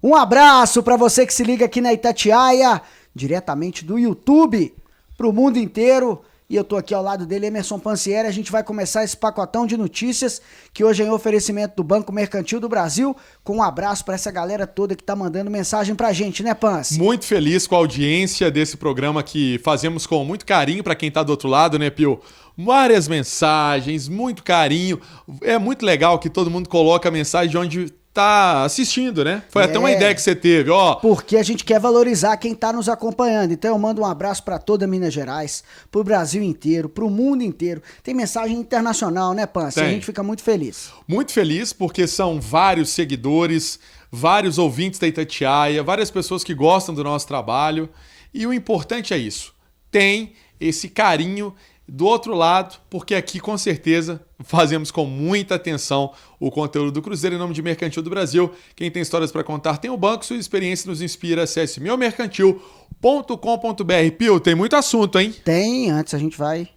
Um abraço para você que se liga aqui na Itatiaia, diretamente do YouTube, pro mundo inteiro. E eu tô aqui ao lado dele, Emerson Pansieri. A gente vai começar esse pacotão de notícias, que hoje é em oferecimento do Banco Mercantil do Brasil, com um abraço para essa galera toda que tá mandando mensagem pra gente, né, Pansi? Muito feliz com a audiência desse programa que fazemos com muito carinho para quem tá do outro lado, né, Pio? Várias mensagens, muito carinho. É muito legal que todo mundo coloca a mensagem de onde tá assistindo, né? Foi até uma ideia que você teve, ó. Porque a gente quer valorizar quem tá nos acompanhando. Então eu mando um abraço para toda Minas Gerais, pro Brasil inteiro, pro mundo inteiro. Tem mensagem internacional, né, Pansi? A gente fica muito feliz. Muito feliz porque são vários seguidores, vários ouvintes da Itatiaia, várias pessoas que gostam do nosso trabalho. E o importante é isso. Tem esse carinho do outro lado, porque aqui com certeza fazemos com muita atenção o conteúdo do Cruzeiro em nome de Mercantil do Brasil. Quem tem histórias para contar tem o banco, sua experiência nos inspira. Acesse meumercantil.com.br. Pio, tem muito assunto, hein? Tem, antes a gente vai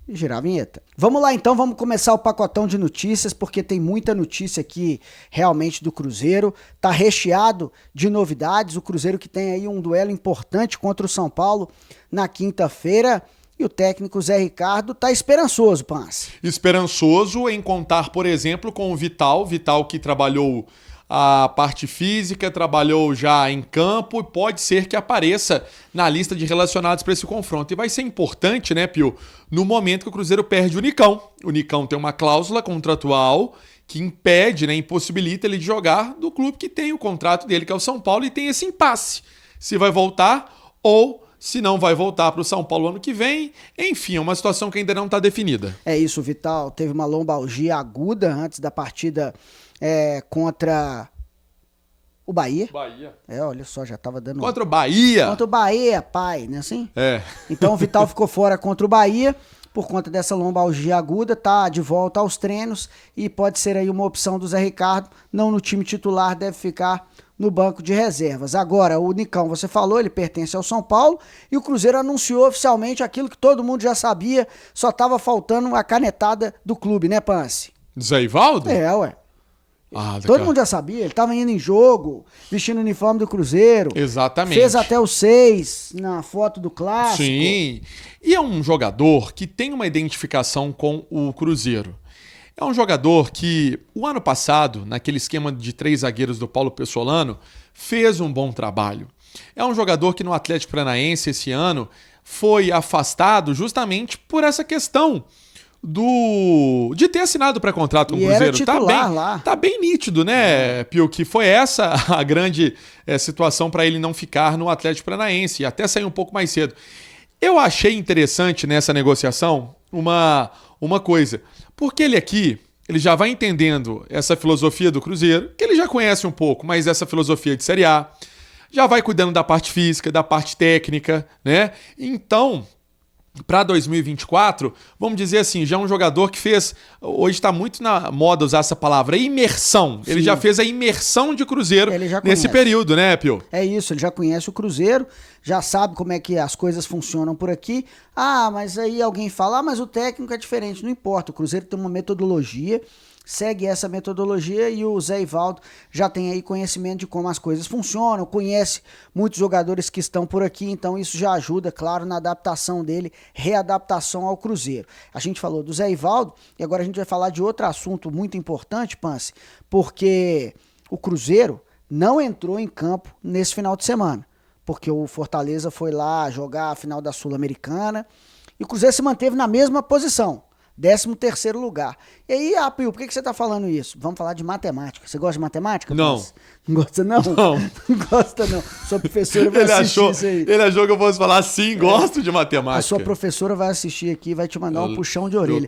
girar a vinheta. Vamos lá então, vamos começar o pacotão de notícias, porque tem muita notícia aqui realmente do Cruzeiro. Tá recheado de novidades, o Cruzeiro que tem aí um duelo importante contra o São Paulo na quinta-feira. E o técnico Zé Ricardo tá esperançoso, Pansi. Esperançoso em contar, por exemplo, com o Vital que trabalhou a parte física, trabalhou já em campo e pode ser que apareça na lista de relacionados para esse confronto. E vai ser importante, né, Pio, no momento que o Cruzeiro perde o Nicão. O Nicão tem uma cláusula contratual que impede, né, impossibilita ele de jogar do clube que tem o contrato dele, que é o São Paulo, e tem esse impasse. Se vai voltar ou se não vai voltar para o São Paulo ano que vem. Enfim, é uma situação que ainda não está definida. É isso, o Vital teve uma lombalgia aguda antes da partida contra o Bahia. Olha só, já tava dando... Contra o Bahia? Contra o Bahia, pai, né assim? É. Então o Vital ficou fora contra o Bahia por conta dessa lombalgia aguda, tá de volta aos treinos e pode ser aí uma opção do Zé Ricardo, não no time titular, deve ficar no banco de reservas. Agora, o Nicão, você falou, ele pertence ao São Paulo e o Cruzeiro anunciou oficialmente aquilo que todo mundo já sabia, só tava faltando a canetada do clube, né, Pansi? Zé Ivaldo? Ué. Todo mundo já sabia, ele tava indo em jogo, vestindo o uniforme do Cruzeiro. Exatamente. Fez até o 6 na foto do clássico. Sim, e é um jogador que tem uma identificação com o Cruzeiro. É um jogador que, o ano passado, naquele esquema de 3 zagueiros do Paulo Pessolano, fez um bom trabalho. É um jogador que no Atlético Paranaense esse ano foi afastado justamente por essa questão de ter assinado pré-contrato com o Cruzeiro. Era titular lá. Tá bem nítido, né, Pio, que foi essa a grande situação para ele não ficar no Atlético Paranaense e até sair um pouco mais cedo. Eu achei interessante nessa negociação uma coisa, porque ele já vai entendendo essa filosofia do Cruzeiro, que ele já conhece um pouco, mas essa filosofia de Série A, já vai cuidando da parte física, da parte técnica, né? Então, para 2024, vamos dizer assim, já é um jogador que fez, hoje está muito na moda usar essa palavra, imersão. Sim. Ele já fez a imersão de Cruzeiro nesse período, né, Pio? É isso, ele já conhece o Cruzeiro, já sabe como é que as coisas funcionam por aqui. Mas aí alguém fala, mas o técnico é diferente. Não importa, o Cruzeiro tem uma metodologia, segue essa metodologia e o Zé Ivaldo já tem aí conhecimento de como as coisas funcionam, conhece muitos jogadores que estão por aqui, então isso já ajuda, claro, na adaptação dele, readaptação ao Cruzeiro. A gente falou do Zé Ivaldo e agora a gente vai falar de outro assunto muito importante, Pansi, porque o Cruzeiro não entrou em campo nesse final de semana, porque o Fortaleza foi lá jogar a final da Sul-Americana e o Cruzeiro se manteve na mesma posição. 13º lugar. E aí, Pio, por que você tá falando isso? Vamos falar de matemática. Você gosta de matemática? Não. Não gosta, não? Não. Não gosta, não. Sua professora vai assistir isso aí. Ele achou que eu fosse falar sim, gosto de matemática. A sua professora vai assistir aqui e vai te mandar um puxão de orelha.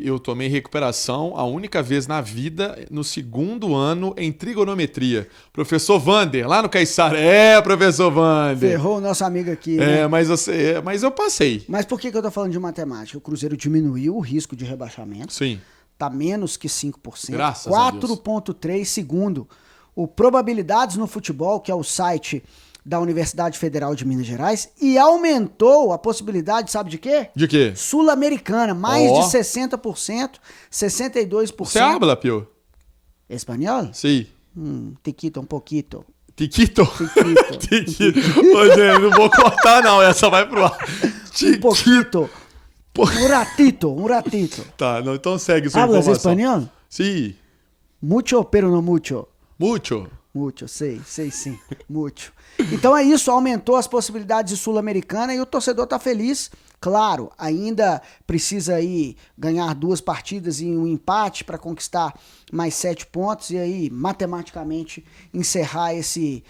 Eu tomei recuperação a única vez na vida, no 2º ano, em trigonometria. Professor Vander, lá no Caiçara. Professor Vander. Ferrou o nosso amigo aqui, né? Mas eu passei. Mas por que eu tô falando de matemática? O Cruzeiro diminuiu o risco de rebaixamento. Sim. Tá menos que 5%. Graças a Deus. 4,3 segundo o Probabilidades no Futebol, que é o site da Universidade Federal de Minas Gerais, e aumentou a possibilidade, sabe de quê? De quê? Sul-americana, mais de 60%, 62%. Você habla, Pio? Espanhol? Sim. Te quito um pouquito. Tiquito? Tiquito. Ô, gente, não vou cortar não, essa vai pro ar. Um pouquito. Un ratito. Tá, não, então segue sua Hablas informação. espanhol? Sim. Mucho, pero no mucho. Mucho. Mucho, sei sim, mucho. Então é isso, aumentou as possibilidades de Sul-Americana e o torcedor tá feliz. Claro, ainda precisa aí ganhar 2 partidas e um empate para conquistar mais 7 pontos e aí matematicamente encerrar esse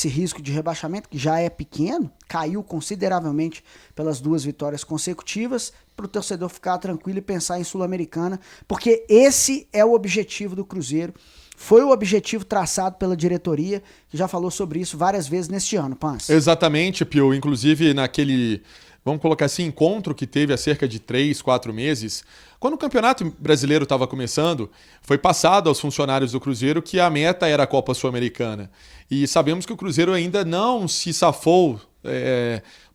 risco de rebaixamento, que já é pequeno, caiu consideravelmente pelas 2 vitórias consecutivas, para o torcedor ficar tranquilo e pensar em Sul-Americana, porque esse é o objetivo do Cruzeiro. Foi o objetivo traçado pela diretoria, que já falou sobre isso várias vezes neste ano, Pans. Exatamente, Pio. Inclusive naquele, vamos colocar assim, encontro que teve há cerca de 3, 4 meses, quando o Campeonato Brasileiro estava começando, foi passado aos funcionários do Cruzeiro que a meta era a Copa Sul-Americana. E sabemos que o Cruzeiro ainda não se safou,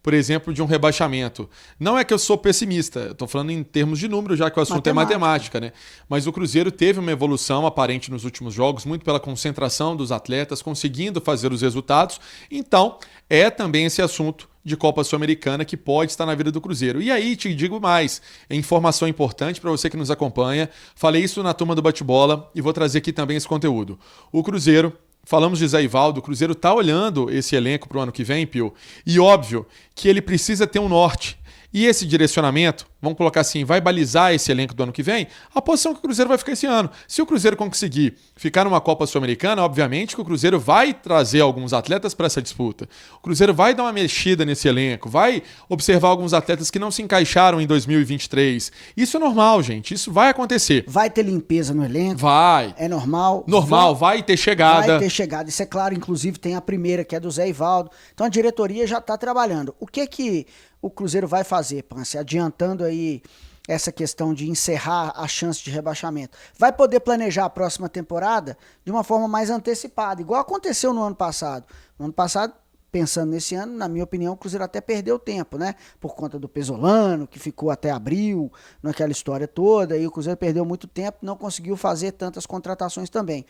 por exemplo, de um rebaixamento. Não é que eu sou pessimista, eu estou falando em termos de número, já que o assunto é matemática, né? Mas o Cruzeiro teve uma evolução aparente nos últimos jogos, muito pela concentração dos atletas, conseguindo fazer os resultados. Então, é também esse assunto de Copa Sul-Americana que pode estar na vida do Cruzeiro. E aí, te digo mais, é informação importante para você que nos acompanha. Falei isso na turma do Bate-Bola e vou trazer aqui também esse conteúdo. O Cruzeiro, falamos de Zé Ivaldo, o Cruzeiro está olhando esse elenco para o ano que vem, Pio, e óbvio que ele precisa ter um norte. E esse direcionamento, vamos colocar assim, vai balizar esse elenco do ano que vem, a posição que o Cruzeiro vai ficar esse ano. Se o Cruzeiro conseguir ficar numa Copa Sul-Americana, obviamente que o Cruzeiro vai trazer alguns atletas para essa disputa. O Cruzeiro vai dar uma mexida nesse elenco, vai observar alguns atletas que não se encaixaram em 2023. Isso é normal, gente, isso vai acontecer. Vai ter limpeza no elenco? Vai. É normal? Normal, vai ter chegada. Vai ter chegada, isso é claro, inclusive tem a primeira, que é do Zé Ivaldo. Então a diretoria já está trabalhando. O que o Cruzeiro vai fazer, Pance, adiantando aí essa questão de encerrar a chance de rebaixamento? Vai poder planejar a próxima temporada de uma forma mais antecipada, igual aconteceu no ano passado. No ano passado, pensando nesse ano, na minha opinião, o Cruzeiro até perdeu tempo, né? Por conta do Pesolano, que ficou até abril, naquela história toda, e o Cruzeiro perdeu muito tempo, não conseguiu fazer tantas contratações também.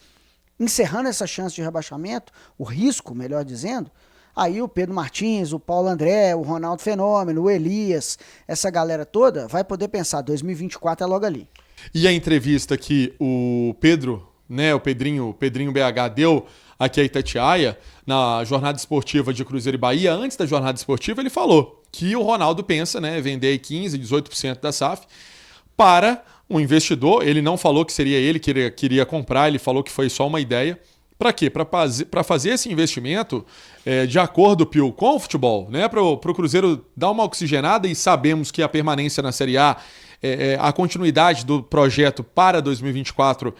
Encerrando essa chance de rebaixamento, o risco, melhor dizendo, aí o Pedro Martins, o Paulo André, o Ronaldo Fenômeno, o Elias, essa galera toda vai poder pensar, 2024 é logo ali. E a entrevista que o Pedro, né, o Pedrinho BH deu aqui a Itatiaia, na jornada esportiva de Cruzeiro e Bahia, antes da jornada esportiva, ele falou que o Ronaldo pensa, né, vender 15%, 18% da SAF para um investidor. Ele não falou que seria ele que queria comprar, ele falou que foi só uma ideia. Para quê? Para fazer esse investimento de acordo, Pio, com o futebol, né? Para o Cruzeiro dar uma oxigenada, e sabemos que a permanência na Série A, a continuidade do projeto para 2024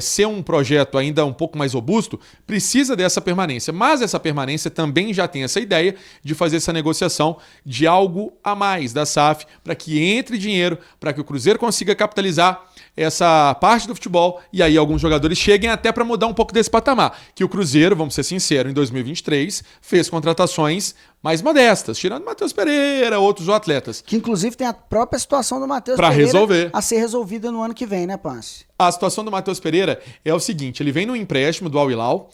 ser um projeto ainda um pouco mais robusto, precisa dessa permanência. Mas essa permanência também já tem essa ideia de fazer essa negociação de algo a mais da SAF, para que entre dinheiro, para que o Cruzeiro consiga capitalizar essa parte do futebol, e aí alguns jogadores cheguem até para mudar um pouco desse patamar. Que o Cruzeiro, vamos ser sinceros, em 2023 fez contratações mais modestas, tirando Matheus Pereira, outros atletas. Que inclusive tem a própria situação do Matheus Pereira resolver. A ser resolvida no ano que vem, né, Pance? A situação do Matheus Pereira é o seguinte, ele vem no empréstimo do Al Hilal.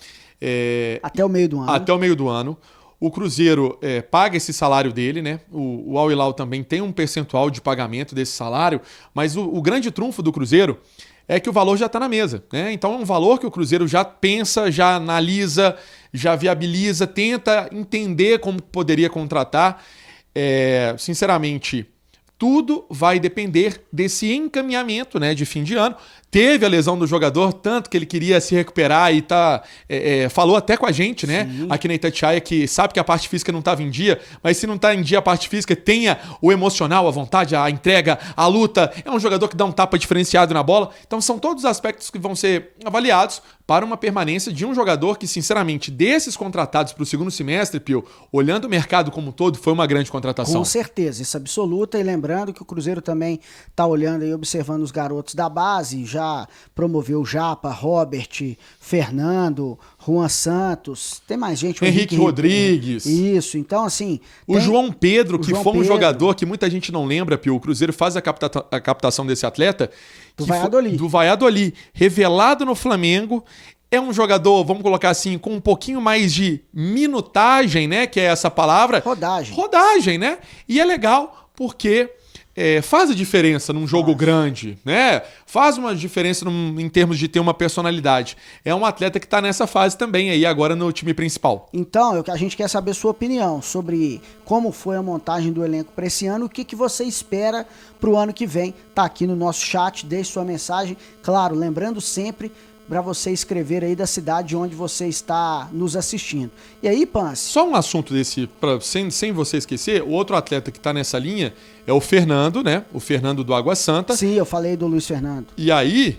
Até o meio do ano. Até o meio do ano. O Cruzeiro paga esse salário dele, né? O Al Hilal também tem um percentual de pagamento desse salário, mas o grande trunfo do Cruzeiro é que o valor já está na mesa, né? Então é um valor que o Cruzeiro já pensa, já analisa, já viabiliza, tenta entender como poderia contratar. Sinceramente, tudo vai depender desse encaminhamento, né, de fim de ano. Teve a lesão do jogador, tanto que ele queria se recuperar e falou até com a gente, né? Sim. Aqui na Itatiaia, que sabe que a parte física não estava em dia, mas se não está em dia a parte física, tenha o emocional, a vontade, a entrega, a luta. É um jogador que dá um tapa diferenciado na bola. Então são todos os aspectos que vão ser avaliados para uma permanência de um jogador que, sinceramente, desses contratados para o segundo semestre, Pio, olhando o mercado como um todo, foi uma grande contratação. Com certeza, isso é absoluta. E lembrando que o Cruzeiro também está olhando e observando os garotos da base, já promoveu Japa, Robert, Fernando, Juan Santos, tem mais gente. Henrique Rodrigues. Isso, então assim... O João Pedro, que foi um jogador que muita gente não lembra, Pio, o Cruzeiro faz a captação desse atleta. Do Valladolid. Do Valladolid, revelado no Flamengo, É um jogador, vamos colocar assim, com um pouquinho mais de minutagem, né? Que é essa palavra. Rodagem. Rodagem, né? E é legal porque faz a diferença num jogo grande, né? Faz uma diferença em termos de ter uma personalidade. É um atleta que está nessa fase também aí agora no time principal. Então, a gente quer saber sua opinião sobre como foi a montagem do elenco para esse ano, o que você espera para o ano que vem. Tá aqui no nosso chat, deixe sua mensagem. Claro, lembrando sempre para você escrever aí da cidade onde você está nos assistindo. E aí, Pance? Só um assunto desse, sem você esquecer, o outro atleta que está nessa linha é o Fernando, né? O Fernando do Água Santa. Sim, eu falei do Luiz Fernando. E aí,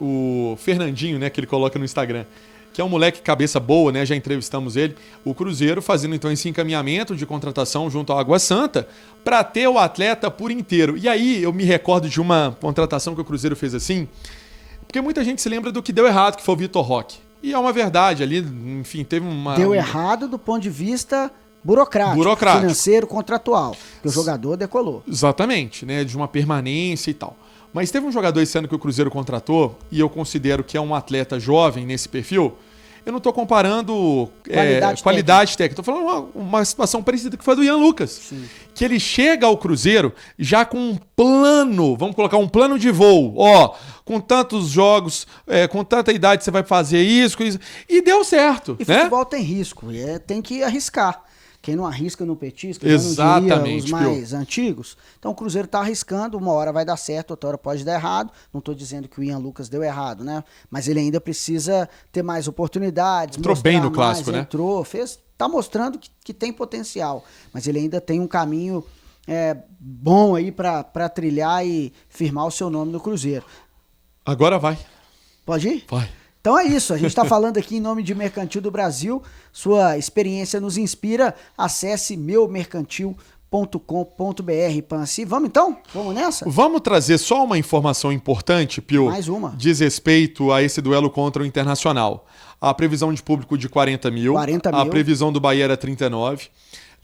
o Fernandinho, né, que ele coloca no Instagram, que é um moleque cabeça boa, né? Já entrevistamos ele. O Cruzeiro fazendo então esse encaminhamento de contratação junto ao Água Santa para ter o atleta por inteiro. E aí eu me recordo de uma contratação que o Cruzeiro fez assim, porque muita gente se lembra do que deu errado, que foi o Vitor Roque. E é uma verdade ali, enfim, teve uma... Deu errado do ponto de vista burocrático. Financeiro, contratual. Que o jogador decolou. Exatamente, né? De uma permanência e tal. Mas teve um jogador esse ano que o Cruzeiro contratou, e eu considero que é um atleta jovem nesse perfil. Eu não estou comparando qualidade técnica. Estou falando uma situação parecida que foi a do Ian Lucas. Sim. Que ele chega ao Cruzeiro já com um plano, vamos colocar um plano de voo. Ó, com tantos jogos, com tanta idade você vai fazer isso. E deu certo. E né? futebol tem risco, tem que arriscar. Quem não arrisca no petisco, exatamente, os mais antigos. Então o Cruzeiro está arriscando, uma hora vai dar certo, outra hora pode dar errado. Não estou dizendo que o Ian Lucas deu errado, né? Mas ele ainda precisa ter mais oportunidades. Entrou bem no clássico, né? Tá mostrando que tem potencial. Mas ele ainda tem um caminho bom aí para trilhar e firmar o seu nome no Cruzeiro. Agora vai. Pode ir? Vai. Então é isso, a gente está falando aqui em nome de Mercantil do Brasil, sua experiência nos inspira, acesse meumercantil.com.br, Panci. Vamos então? Vamos nessa? Vamos trazer só uma informação importante, Pio. Mais uma. Diz respeito a esse duelo contra o Internacional. A previsão de público de 40 mil. A previsão do Bahia era 39.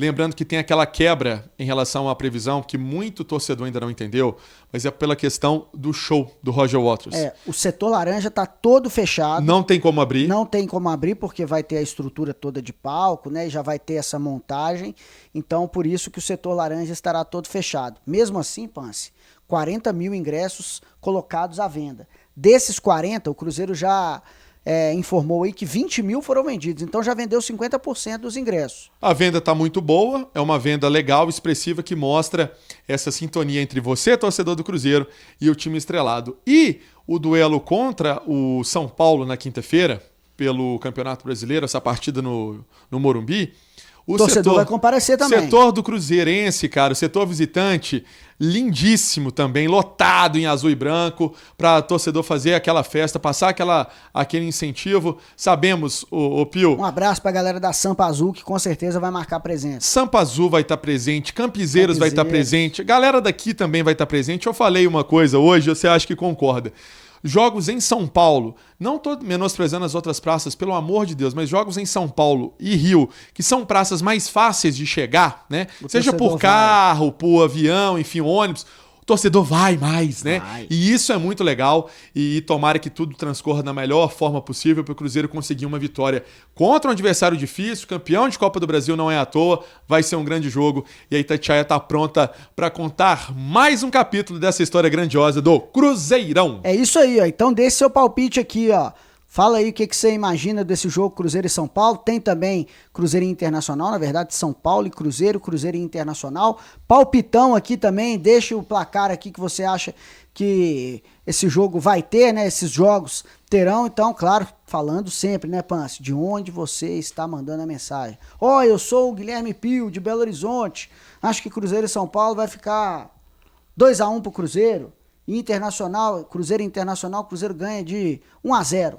Lembrando que tem aquela quebra em relação à previsão que muito torcedor ainda não entendeu, mas é pela questão do show do Roger Waters. O setor laranja está todo fechado. Não tem como abrir. Não tem como abrir porque vai ter a estrutura toda de palco, né? E já vai ter essa montagem. Então, por isso que o setor laranja estará todo fechado. Mesmo assim, Pance, 40 mil ingressos colocados à venda. Desses 40, o Cruzeiro já... informou aí que 20 mil foram vendidos, então já vendeu 50% dos ingressos. A venda está muito boa, é uma venda legal, expressiva, que mostra essa sintonia entre você, torcedor do Cruzeiro, e o time estrelado. E o duelo contra o São Paulo na quinta-feira, pelo Campeonato Brasileiro, essa partida no Morumbi, o torcedor vai comparecer também. Setor do Cruzeirense, cara, o setor visitante, lindíssimo também, lotado em azul e branco, para torcedor fazer aquela festa, passar aquele incentivo. Sabemos, o Pio... Um abraço para a galera da Sampa Azul, que com certeza vai marcar presença. Sampa Azul vai estar presente, Campizeiros vai estar presente, galera daqui também vai estar presente. Eu falei uma coisa hoje, você acha que concorda. Jogos em São Paulo, não estou menosprezando as outras praças, pelo amor de Deus, mas jogos em São Paulo e Rio, que são praças mais fáceis de chegar, né? Seja por carro, por avião, enfim, ônibus, o torcedor vai mais, né? Vai. E isso é muito legal e tomara que tudo transcorra da melhor forma possível para o Cruzeiro conseguir uma vitória contra um adversário difícil, campeão de Copa do Brasil não é à toa, vai ser um grande jogo e a Itatiaia está pronta para contar mais um capítulo dessa história grandiosa do Cruzeirão. É isso aí, ó. Então deixe seu palpite aqui, ó. Fala aí o que você imagina desse jogo Cruzeiro e São Paulo. Tem também Cruzeiro e Internacional, na verdade, São Paulo e Cruzeiro, Cruzeiro e Internacional. Palpitão aqui também, deixa o placar aqui que você acha que esse jogo vai ter, né? Esses jogos terão, então, claro, falando sempre, né, Pance, de onde você está mandando a mensagem. Eu sou o Guilherme Pio, de Belo Horizonte. Acho que Cruzeiro e São Paulo vai ficar 2-1 pro Cruzeiro. Internacional, Cruzeiro e Internacional, Cruzeiro ganha de 1-0.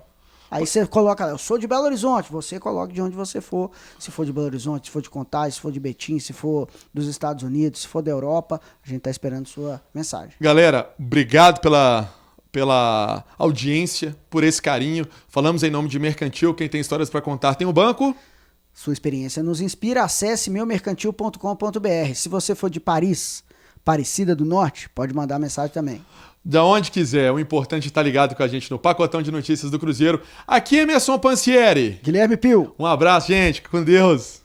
Aí você coloca, eu sou de Belo Horizonte, você coloca de onde você for, se for de Belo Horizonte, se for de Contagem, se for de Betim, se for dos Estados Unidos, se for da Europa, a gente tá esperando sua mensagem. Galera, obrigado pela audiência, por esse carinho. Falamos em nome de Mercantil, quem tem histórias para contar tem o banco. Sua experiência nos inspira, acesse meumercantil.com.br. Se você for de Paris, Aparecida do Norte, pode mandar mensagem também. da onde quiser. O importante é estar ligado com a gente no Pacotão de Notícias do Cruzeiro. Aqui é Emerson Pansieri. Guilherme Pio. Um abraço, gente. Com Deus.